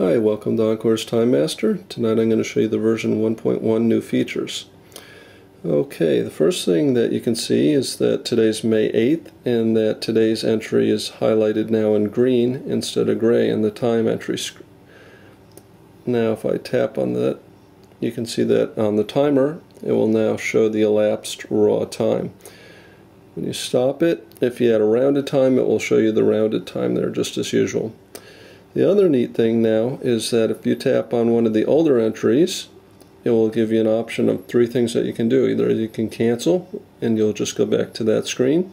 Hi, welcome to Encore's Time Master. Tonight I'm going to show you the version 1.1 new features. Okay, the first thing that you can see is that today's May 8th and that today's entry is highlighted now in green instead of gray in the time entry screen. Now if I tap on that, you can see that on the timer it will now show the elapsed raw time. When you stop it, if you had a rounded time, it will show you the rounded time there just as usual. The other neat thing now is that if you tap on one of the older entries, it will give you an option of three things that you can do. Either you can cancel and you'll just go back to that screen.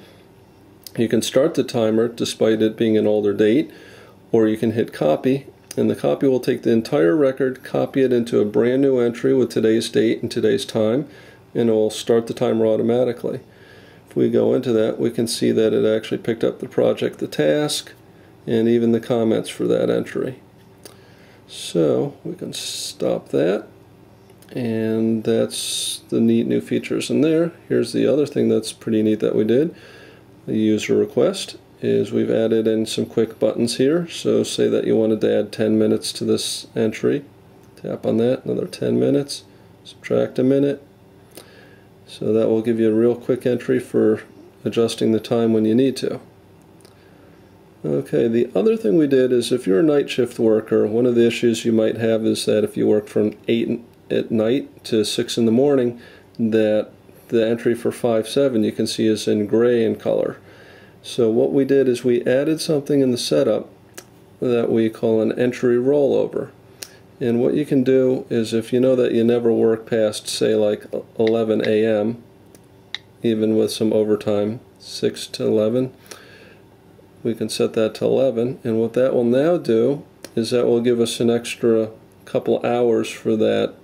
You can start the timer despite it being an older date, or you can hit copy, and the copy will take the entire record, copy it into a brand new entry with today's date and today's time, and it will start the timer automatically. If we go into that, we can see that it actually picked up the project, the task, and even the comments for that entry. So we can stop that, and that's the neat new features in there. Here's the other thing that's pretty neat that we did. The user request is we've added in some quick buttons here. So say that you wanted to add 10 minutes to this entry. Tap on that, another 10 minutes, subtract a minute. So that will give you a real quick entry for adjusting the time when you need to. Okay, the other thing we did is if you're a night shift worker, one of the issues you might have is that if you work from 8 at night to 6 in the morning, that the entry for 5/7 you can see is in gray in color. So what we did is we added something in the setup that we call an entry rollover. And what you can do is if you know that you never work past, say, like 11 a.m., even with some overtime, 6 to 11, we can set that to 11, and what that will now do is that will give us an extra couple hours for that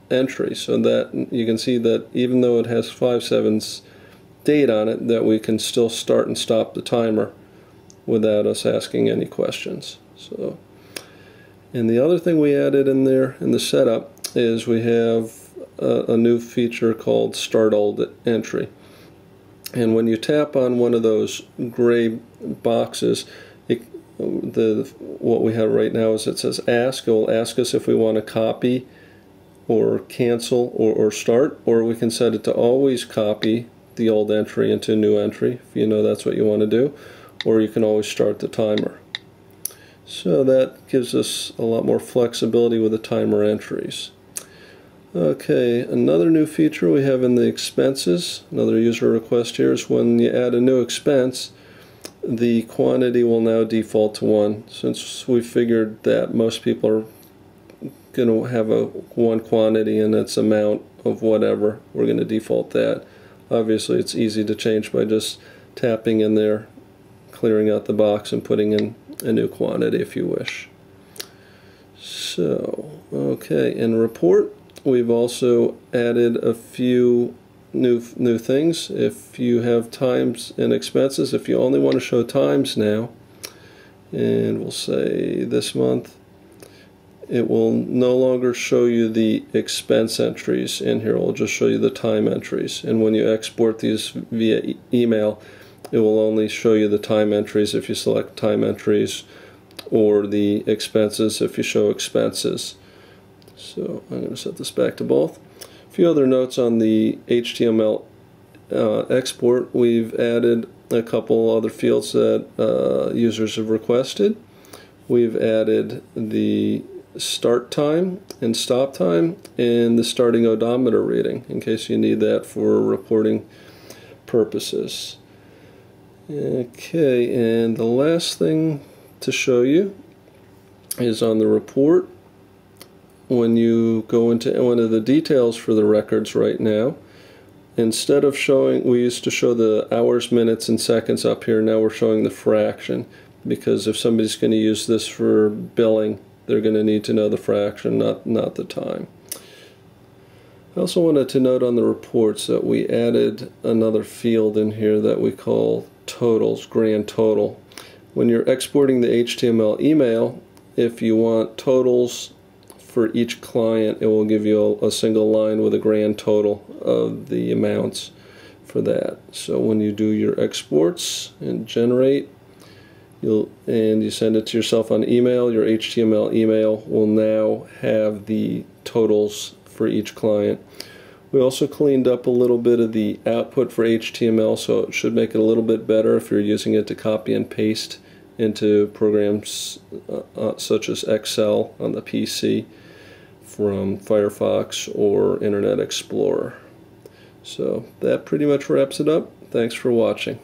entry, so that you can see that even though it has 5/7's date on it, that we can still start and stop the timer without us asking any questions. So, and the other thing we added in there in the setup is we have a new feature called Start Old Entry. And when you tap on one of those gray boxes, what we have right now is it says ask. It will ask us if we want to copy or cancel or start, or we can set it to always copy the old entry into a new entry if you know that's what you want to do, or you can always start the timer. So that gives us a lot more flexibility with the timer entries. Okay, another new feature we have in the expenses, another user request here, is when you add a new expense, the quantity will now default to 1. Since we figured that most people are going to have one quantity and its amount of whatever, we're going to default that. Obviously it's easy to change by just tapping in there, clearing out the box, and putting in a new quantity if you wish. So, okay, in report, we've also added a few new things. If you have times and expenses, if you only want to show times now, and we'll say this month, it will no longer show you the expense entries in here. It will just show you the time entries. And when you export these via email, it will only show you the time entries if you select time entries, or the expenses if you show expenses. So I'm going to set this back to both. A few other notes on the HTML export. We've added a couple other fields that users have requested. We've added the start time and stop time and the starting odometer reading in case you need that for reporting purposes. Okay, and the last thing to show you is on the report. When you go into one of the details for the records right now, instead of showing, we used to show the hours, minutes, and seconds up here, now we're showing the fraction, because if somebody's going to use this for billing, they're going to need to know the fraction, not the time. I also wanted to note on the reports that we added another field in here that we call totals, grand total. When you're exporting the HTML email, if you want totals for each client, it will give you a single line with a grand total of the amounts for that. So when you do your exports and generate, and you send it to yourself on email. Your HTML email will now have the totals for each client. We also cleaned up a little bit of the output for HTML, so it should make it a little bit better if you're using it to copy and paste into programs such as Excel on the PC from Firefox or Internet Explorer. So that pretty much wraps it up. Thanks for watching.